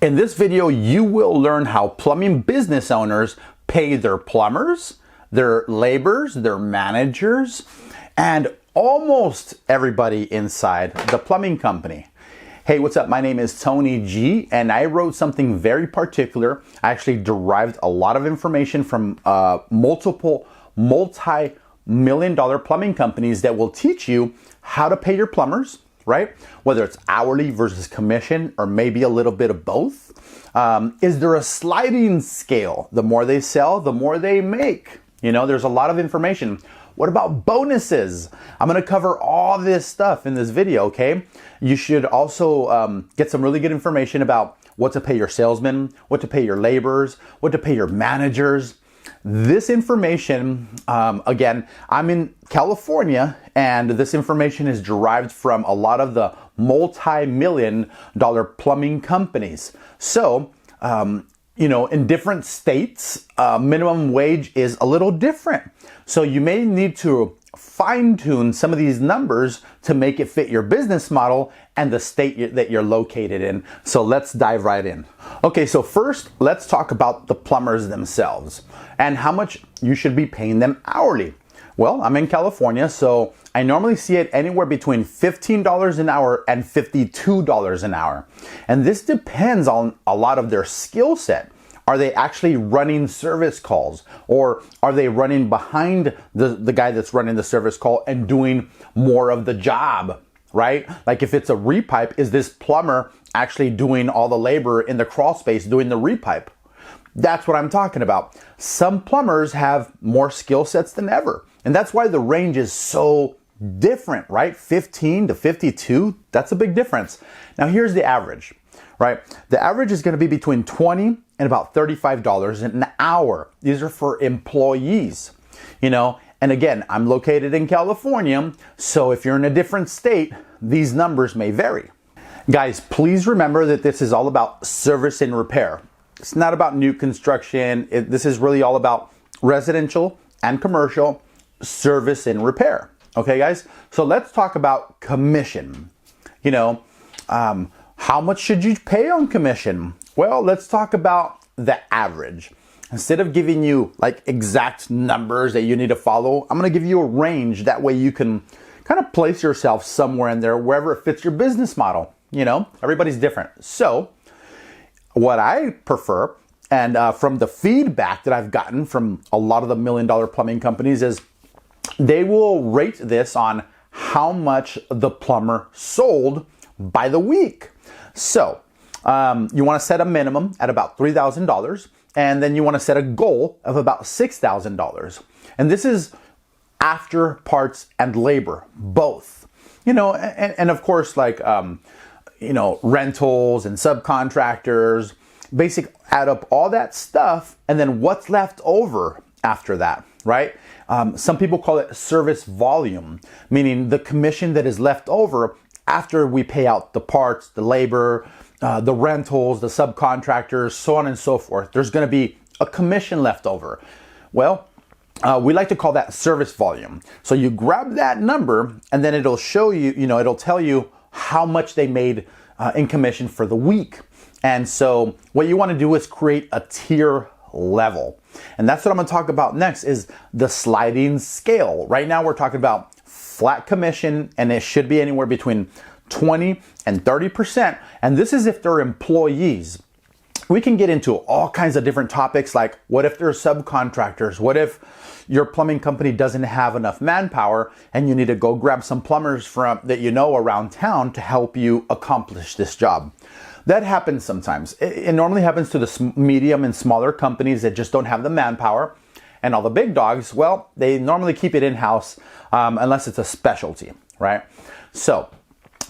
In this video, you will learn how plumbing business owners pay their plumbers, their laborers, their managers, and almost everybody inside the plumbing company. Hey, what's up? My name is Tony G, and I wrote something very particular. I actually derived a lot of information from multiple multi-million-dollar plumbing companies that will teach you how to pay your plumbers, right? Whether it's hourly versus commission, or maybe a little bit of both. Is there a sliding scale? The more they sell, the more they make. You know, there's a lot of information. What about bonuses? I'm gonna cover all this stuff in this video, okay? You should also get some really good information about what to pay your salesmen, what to pay your laborers, what to pay your managers. This information, again, I'm in California, and this information is derived from a lot of the multi-million-dollar plumbing companies. So, you know, in different states, minimum wage is a little different. So you may need to fine-tune some of these numbers to make it fit your business model and the state that you're located in. So let's dive right in. Okay, so first, let's talk about the plumbers themselves and how much you should be paying them hourly. Well, I'm in California, so I normally see it anywhere between $15 an hour and $52 an hour. And this depends on a lot of their skill set. Are they actually running service calls, or are they running behind the guy that's running the service call and doing more of the job, right? Like if it's a repipe, is this plumber actually doing all the labor in the crawl space doing the repipe? That's what I'm talking about. Some plumbers have more skill sets than ever. And that's why the range is so different, right? 15 to 52, that's a big difference. Now here's the average, right? The average is gonna be between $20 and about $35 an hour. These are for employees, you know? And again, I'm located in California, so if you're in a different state, these numbers may vary. Guys, please remember that this is all about service and repair. It's not about new construction. This is really all about residential and commercial service and repair. Okay, guys? So let's talk about commission. You know, how much should you pay on commission? Well, let's talk about the average. Instead of giving you like exact numbers that you need to follow, I'm going to give you a range. That way you can kind of place yourself somewhere in there, wherever it fits your business model. You know, everybody's different. So what I prefer, and from the feedback that I've gotten from a lot of the million-dollar plumbing companies, is they will rate this on how much the plumber sold by the week. So you want to set a minimum at about $3,000, and then you want to set a goal of about $6,000. And this is after parts and labor, both. You know, and of course, like, you know, rentals and subcontractors, basic, add up all that stuff, and then what's left over after that, right? Some people call it service volume, meaning the commission that is left over after we pay out the parts, the labor, the rentals, the subcontractors, so on and so forth. There's going to be a commission left over. Well, we like to call that service volume. So you grab that number, and then it'll show you, you know, it'll tell you how much they made in commission for the week. And so what you want to do is create a tier level. And that's what I'm going to talk about next, is the sliding scale. Right now we're talking about flat commission, and it should be anywhere between 20 and 30%. And this is if they're employees. We can get into all kinds of different topics, like what if they're subcontractors? What if your plumbing company doesn't have enough manpower and you need to go grab some plumbers from that you know around town to help you accomplish this job? That happens sometimes. It normally happens to the medium and smaller companies that just don't have the manpower. And all the big dogs, well, they normally keep it in-house unless it's a specialty, right? So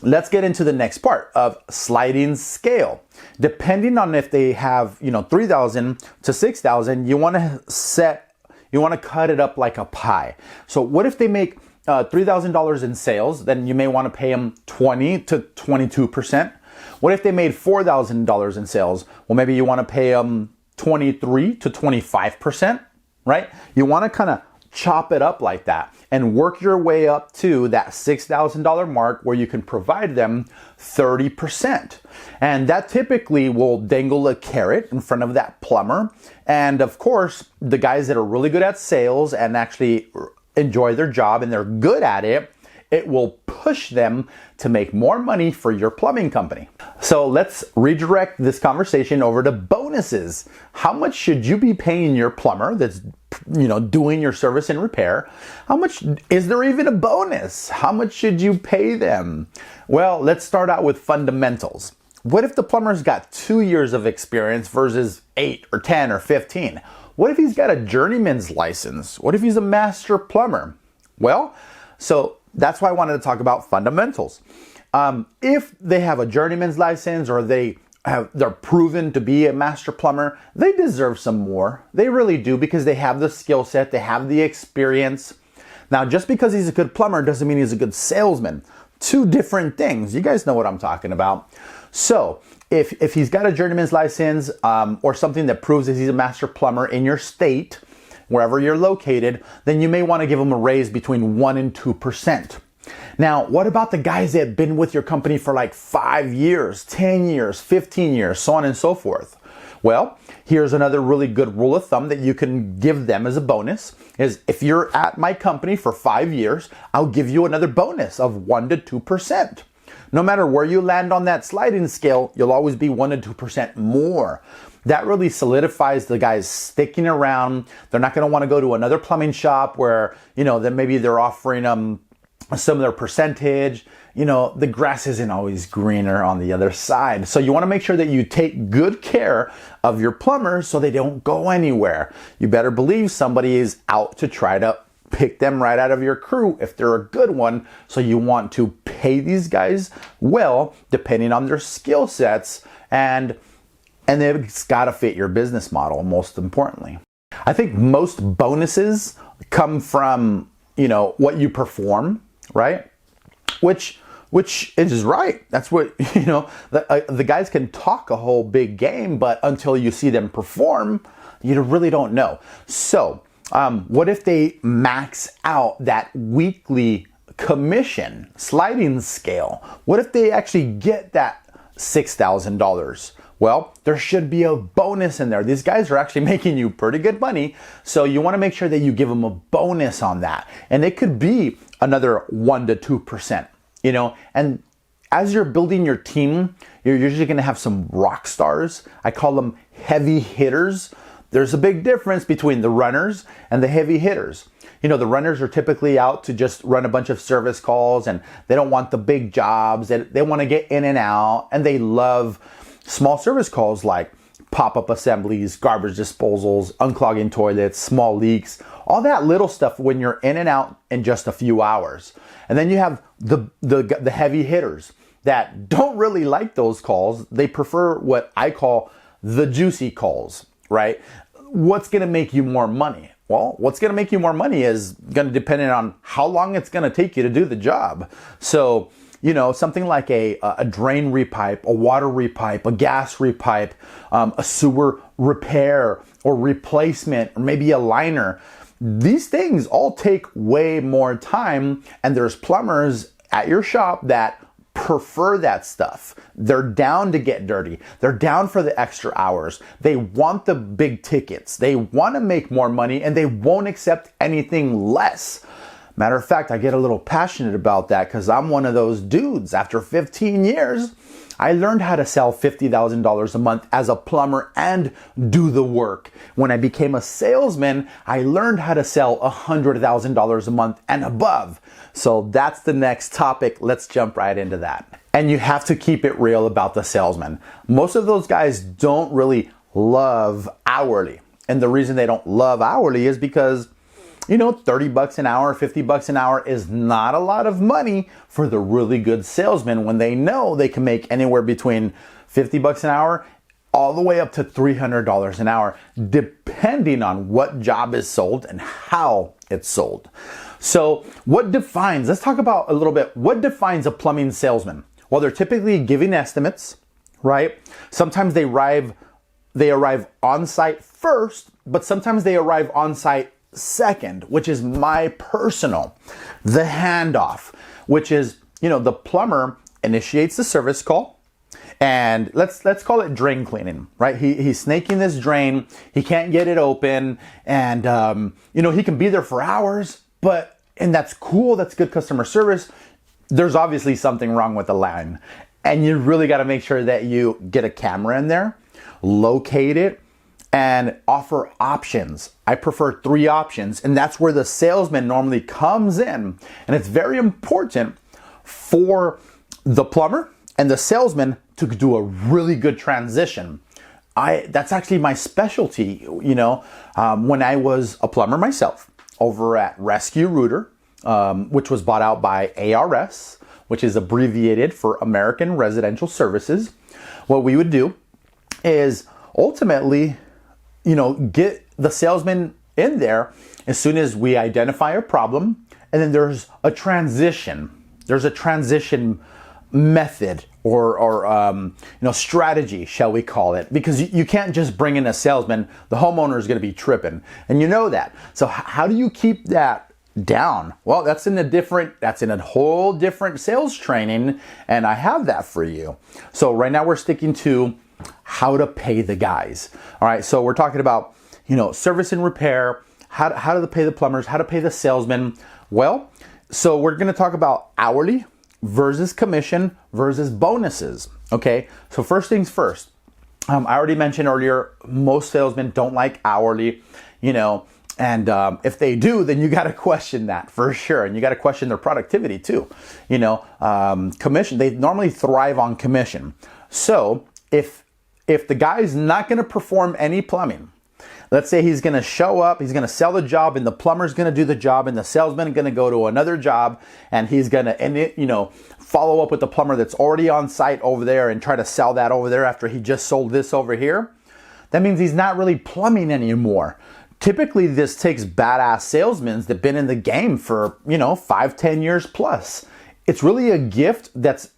let's get into the next part of sliding scale. Depending on if they have, you know, 3,000 to 6,000, you want to cut it up like a pie. So what if they make $3,000 in sales? Then you may want to pay them 20 to 22%. What if they made $4,000 in sales? Well, maybe you want to pay them 23 to 25%, right? You want to kind of chop it up like that and work your way up to that $6,000 mark where you can provide them 30%. And that typically will dangle a carrot in front of that plumber. And of course, the guys that are really good at sales and actually enjoy their job and they're good at it, it will push them to make more money for your plumbing company. So let's redirect this conversation over to bonuses. How much should you be paying your plumber that's doing your service and repair? How much is there even a bonus? How much should you pay them? Well, let's start out with fundamentals. What if the plumber's got 2 years of experience versus 8 or 10 or 15? What if he's got a journeyman's license? What if he's a master plumber? Well, so that's why I wanted to talk about fundamentals. If they have a journeyman's license or they're proven to be a master plumber, they deserve some more. They really do, because they have the skill set, they have the experience. Now, just because he's a good plumber doesn't mean he's a good salesman. Two different things. You guys know what I'm talking about. So if he's got a journeyman's license or something that proves that he's a master plumber in your state, wherever you're located, then you may want to give them a raise between 1% and 2%. Now, what about the guys that have been with your company for like 5 years, 10 years, 15 years, so on and so forth? Well, here's another really good rule of thumb that you can give them as a bonus is if you're at my company for 5 years, I'll give you another bonus of 1% to 2%. No matter where you land on that sliding scale, you'll always be 1% to 2% more. That really solidifies the guys sticking around. They're not going to want to go to another plumbing shop where, then maybe they're offering them some of their percentage. The grass isn't always greener on the other side. So you want to make sure that you take good care of your plumbers so they don't go anywhere. You better believe somebody is out to try to pick them right out of your crew if they're a good one. So you want to pay these guys well, depending on their skill sets, and it's got to fit your business model, most importantly. I think most bonuses come from, what you perform, right? Which is right. That's what, the guys can talk a whole big game, but until you see them perform, you really don't know. So, what if they max out that weekly commission sliding scale? What if they actually get that $6,000? Well, there should be a bonus in there. These guys are actually making you pretty good money, so you want to make sure that you give them a bonus on that. And it could be another 1% to 2%, And as you're building your team, you're usually going to have some rock stars. I call them heavy hitters. There's a big difference between the runners and the heavy hitters. The runners are typically out to just run a bunch of service calls, and they don't want the big jobs. They want to get in and out, and they love small service calls like pop-up assemblies, garbage disposals, unclogging toilets, small leaks, all that little stuff when you're in and out in just a few hours. And then you have the heavy hitters that don't really like those calls. They prefer what I call the juicy calls, right? What's going to make you more money? Well, what's going to make you more money is going to depend on how long it's going to take you to do the job. So, something like a drain repipe, a water repipe, a gas repipe, a sewer repair or replacement, or maybe a liner. These things all take way more time, and there's plumbers at your shop that prefer that stuff. They're down to get dirty. They're down for the extra hours. They want the big tickets. They want to make more money, and they won't accept anything less. Matter of fact, I get a little passionate about that because I'm one of those dudes. After 15 years, I learned how to sell $50,000 a month as a plumber and do the work. When I became a salesman, I learned how to sell $100,000 a month and above. So that's the next topic. Let's jump right into that. And you have to keep it real about the salesman. Most of those guys don't really love hourly. And the reason they don't love hourly is because $30 an hour, $50 an hour is not a lot of money for the really good salesman when they know they can make anywhere between $50 an hour all the way up to $300 an hour, depending on what job is sold and how it's sold. So let's talk about a little bit, what defines a plumbing salesman? Well, they're typically giving estimates, right? Sometimes they arrive on site first, but sometimes they arrive on site second, which is my personal, the handoff, which is, the plumber initiates the service call. And let's call it drain cleaning, right? He's snaking this drain. He can't get it open. And, he can be there for hours, and that's cool. That's good customer service. There's obviously something wrong with the line. And you really got to make sure that you get a camera in there, locate it, and offer options. I prefer 3 options. And that's where the salesman normally comes in. And it's very important for the plumber and the salesman to do a really good transition. That's actually my specialty, when I was a plumber myself over at Rescue Rooter, which was bought out by ARS, which is abbreviated for American Residential Services. What we would do is ultimately, get the salesman in there as soon as we identify a problem, and then there's a transition. There's a transition method or strategy, shall we call it, because you can't just bring in a salesman. The homeowner is going to be tripping, and you know that. So how do you keep that down? Well, that's in a whole different sales training, and I have that for you. So right now we're sticking to how to pay the guys. All right, so we're talking about service and repair, how to pay the plumbers, how to pay the salesmen. Well, so we're going to talk about hourly versus commission versus bonuses. Okay, so first things first. I already mentioned earlier, most salesmen don't like hourly, and if they do, then you got to question that for sure. And you got to question their productivity too. Commission, they normally thrive on commission. So if the guy's not going to perform any plumbing, let's say he's going to show up, he's going to sell the job, and the plumber's going to do the job, and the salesman is going to go to another job, and he's going to, follow up with the plumber that's already on site over there and try to sell that over there after he just sold this over here. That means he's not really plumbing anymore. Typically, this takes badass salesmen that've been in the game for, 5-10 years plus. It's really a gift that's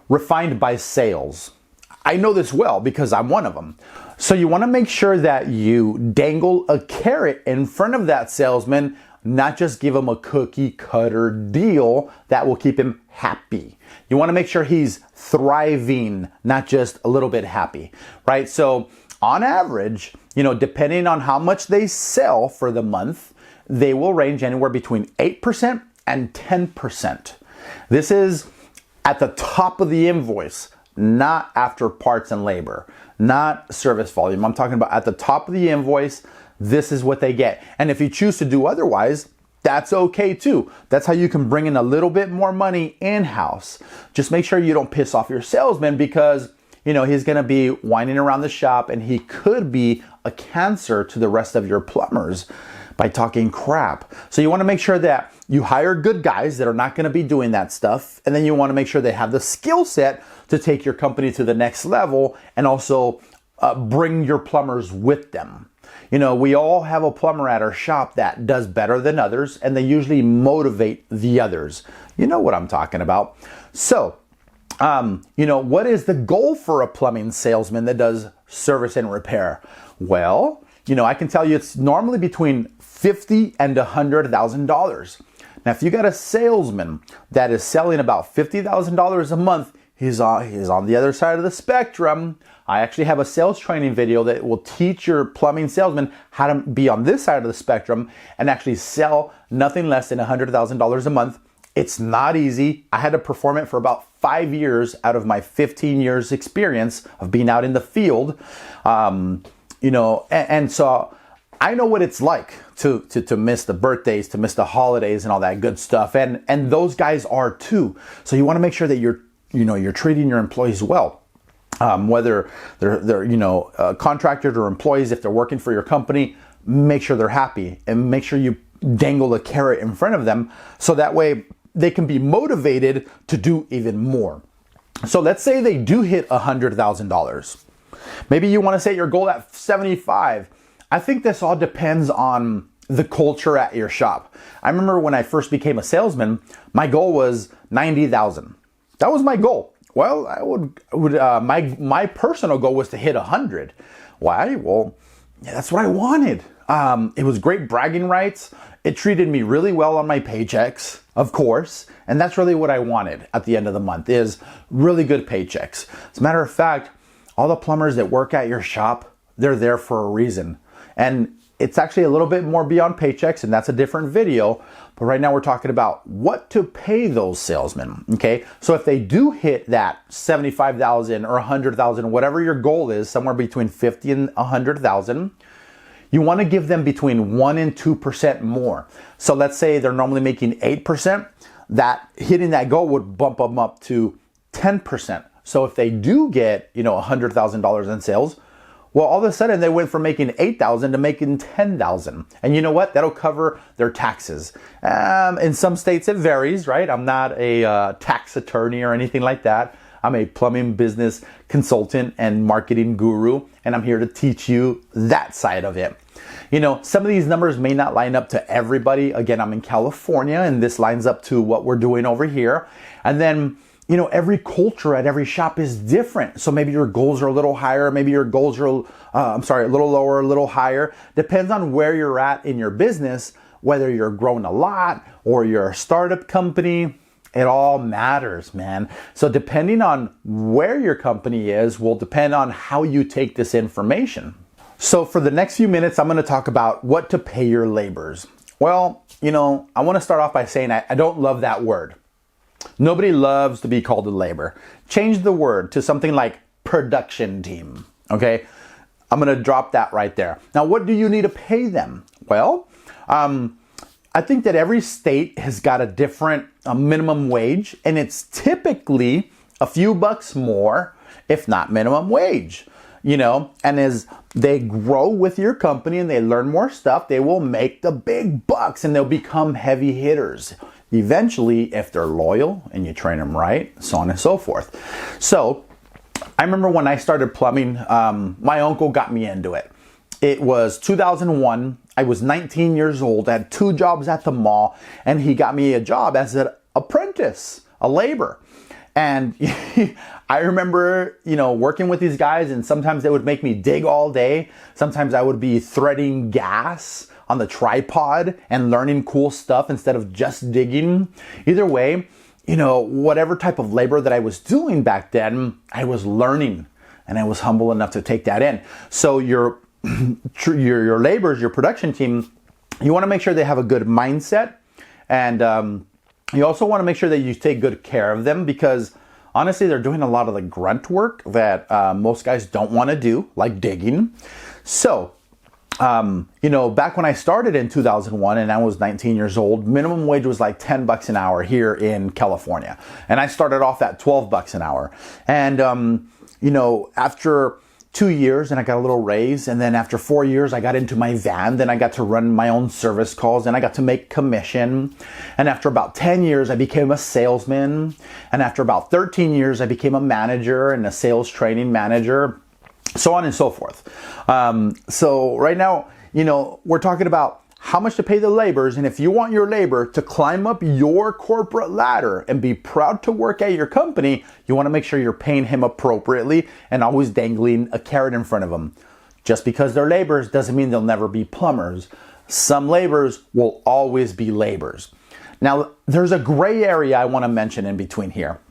refined by sales. I know this well because I'm one of them. So you want to make sure that you dangle a carrot in front of that salesman, not just give him a cookie cutter deal that will keep him happy. You want to make sure he's thriving, not just a little bit happy, right? So on average, depending on how much they sell for the month, they will range anywhere between 8% and 10%. This is at the top of the invoice, not after parts and labor, not service volume. I'm talking about at the top of the invoice, this is what they get. And if you choose to do otherwise, that's okay too. That's how you can bring in a little bit more money in-house. Just make sure you don't piss off your salesman because, he's going to be whining around the shop and he could be a cancer to the rest of your plumbers by talking crap. So you want to make sure that you hire good guys that are not going to be doing that stuff. And then you want to make sure they have the skill set to take your company to the next level and also bring your plumbers with them. We all have a plumber at our shop that does better than others, and they usually motivate the others. You know what I'm talking about. So, what is the goal for a plumbing salesman that does service and repair? Well, I can tell you it's normally between $50,000 and $100,000. Now, if you got a salesman that is selling about $50,000 a month, he's on the other side of the spectrum. I actually have a sales training video that will teach your plumbing salesman how to be on this side of the spectrum and actually sell nothing less than $100,000 a month. It's not easy. I had to perform it for about 5 years out of my 15 years experience of being out in the field. And so I know what it's like to miss the birthdays, to miss the holidays and all that good stuff. And those guys are too. So you want to make sure that you're treating your employees well. Whether they're contractors or employees, if they're working for your company, make sure they're happy and make sure you dangle a carrot in front of them so that way they can be motivated to do even more. So let's say they do hit $100,000. Maybe you want to set your goal at 75. I think this all depends on the culture at your shop. I remember when I first became a salesman, my goal was 90,000. That was my goal. Well, my personal goal was to hit 100. Why? Well, yeah, that's what I wanted. It was great bragging rights. It treated me really well on my paychecks, of course. And that's really what I wanted at the end of the month, is really good paychecks. As a matter of fact, all the plumbers that work at your shop, they're there for a reason. And it's actually a little bit more beyond paychecks, and that's a different video. But right now we're talking about what to pay those salesmen, okay? So if they do hit that 75,000 or 100,000, whatever your goal is, somewhere between 50 and 100,000, you want to give them between 1 and 2% more. So let's say they're normally making 8%, that hitting that goal would bump them up to 10%. So if they do get, $100,000 in sales, well, all of a sudden they went from making 8,000 to making 10,000. And you know what? That'll cover their taxes. In some states it varies, right? I'm not a tax attorney or anything like that. I'm a plumbing business consultant and marketing guru, and I'm here to teach you that side of it. Some of these numbers may not line up to everybody. Again, I'm in California, and this lines up to what we're doing over here. And then, every culture at every shop is different. So maybe your goals are a little higher, maybe your goals are, a little lower, a little higher. Depends on where you're at in your business, whether you're growing a lot or you're a startup company. It all matters, man. So depending on where your company is will depend on how you take this information. So for the next few minutes, I'm going to talk about what to pay your laborers. Well, I want to start off by saying I don't love that word. Nobody loves to be called a labor. Change the word to something like production team, okay? I'm going to drop that right there. Now, what do you need to pay them? Well, I think that every state has got a different minimum wage, and it's typically a few bucks more, if not minimum wage, and as they grow with your company and they learn more stuff, they will make the big bucks and they'll become heavy hitters. Eventually, if they're loyal and you train them right, so on and so forth. So I remember when I started plumbing, my uncle got me into it. It was 2001. I was 19 years old. I had 2 jobs at the mall, and he got me a job as an apprentice, a labor. And I remember, working with these guys, and sometimes they would make me dig all day. Sometimes I would be threading gas on the tripod and learning cool stuff instead of just digging. Either way, whatever type of labor that I was doing back then, I was learning, and I was humble enough to take that in. So your laborers, your production team, you want to make sure they have a good mindset, and you also want to make sure that you take good care of them, because honestly, they're doing a lot of the grunt work that most guys don't want to do, like digging. So, back when I started in 2001 and I was 19 years old, minimum wage was like $10 an hour here in California. And I started off at $12 an hour. And, after 2 years, and I got a little raise, and then after 4 years I got into my van, then I got to run my own service calls, and I got to make commission. And after about 10 years I became a salesman, and after about 13 years I became a manager and a sales training manager, so on and so forth. So right now, we're talking about how much to pay the laborers, and if you want your labor to climb up your corporate ladder and be proud to work at your company, you want to make sure you're paying him appropriately and always dangling a carrot in front of them. Just because they're laborers doesn't mean they'll never be plumbers. Some laborers will always be laborers. Now, there's a gray area I want to mention in between here.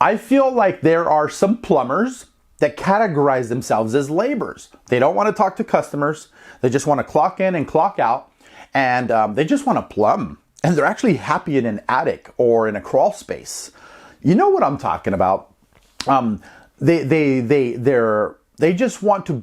I feel like there are some plumbers that categorize themselves as laborers. They don't want to talk to customers. They just want to clock in and clock out, and they just want to plumb. And they're actually happy in an attic or in a crawl space. You know what I'm talking about? They just want to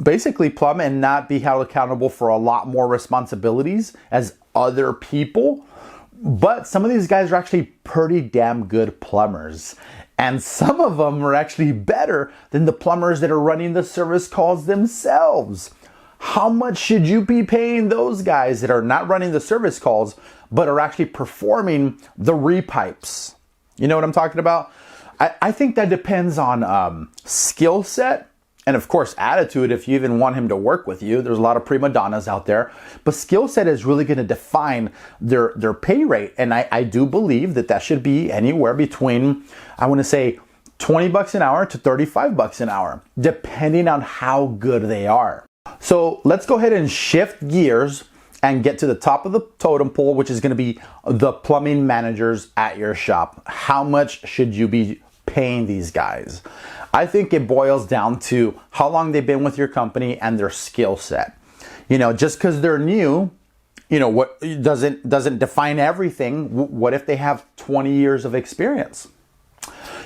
basically plumb and not be held accountable for a lot more responsibilities as other people. But some of these guys are actually pretty damn good plumbers. And some of them are actually better than the plumbers that are running the service calls themselves. How much should you be paying those guys that are not running the service calls, but are actually performing the repipes? You know what I'm talking about? I think that depends on skill set and, of course, attitude, if you even want him to work with you. There's a lot of prima donnas out there. But skill set is really going to define their pay rate. And I do believe that should be anywhere between, I want to say, $20 an hour to $35 an hour, depending on how good they are. So let's go ahead and shift gears and get to the top of the totem pole, which is going to be the plumbing managers at your shop. How much should you be paying these guys? I think it boils down to how long they've been with your company and their skill set. Just because they're new, what doesn't define everything. What if they have 20 years of experience?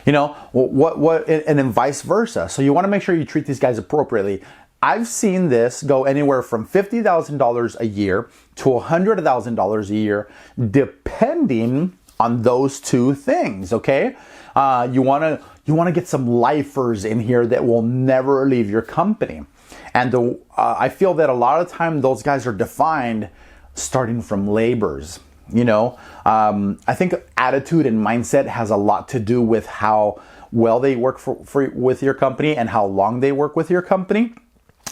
And then vice versa. So you want to make sure you treat these guys appropriately. I've seen this go anywhere from $50,000 a year to $100,000 a year, depending on those two things. Okay, you want to get some lifers in here that will never leave your company, and I feel that a lot of the time those guys are defined starting from labors. I think attitude and mindset has a lot to do with how well they work with your company and how long they work with your company.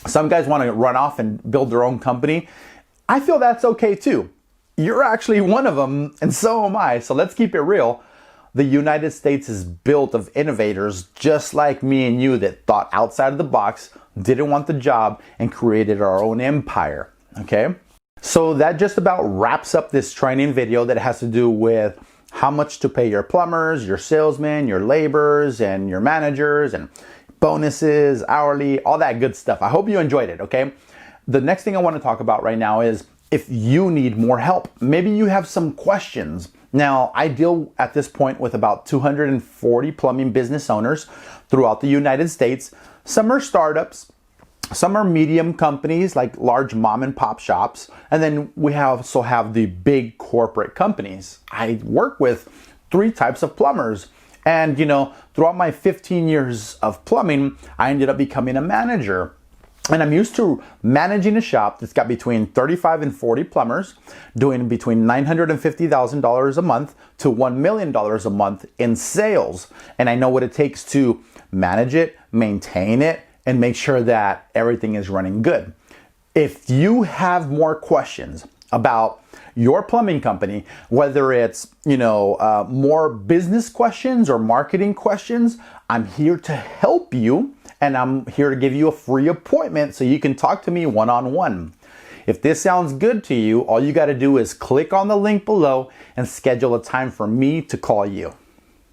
Some guys want to run off and build their own company. I feel that's okay too. You're actually one of them, and so am I. So let's keep it real. The United States is built of innovators just like me and you that thought outside of the box, didn't want the job, and created our own empire. Okay? So that just about wraps up this training video that has to do with how much to pay your plumbers, your salesmen, your laborers, and your managers, and bonuses, hourly, all that good stuff. I hope you enjoyed it, okay? The next thing I want to talk about right now is if you need more help. Maybe you have some questions. Now, I deal at this point with about 240 plumbing business owners throughout the United States. Some are startups, some are medium companies like large mom and pop shops, and then we also have the big corporate companies. I work with three types of plumbers. And throughout my 15 years of plumbing, I ended up becoming a manager. And I'm used to managing a shop that's got between 35 and 40 plumbers, doing between $950,000 a month to $1 million a month in sales. And I know what it takes to manage it, maintain it, and make sure that everything is running good. If you have more questions about your plumbing company, whether it's more business questions or marketing questions, I'm here to help you, and I'm here to give you a free appointment so you can talk to me one-on-one. If this sounds good to you, all you got to do is click on the link below and schedule a time for me to call you.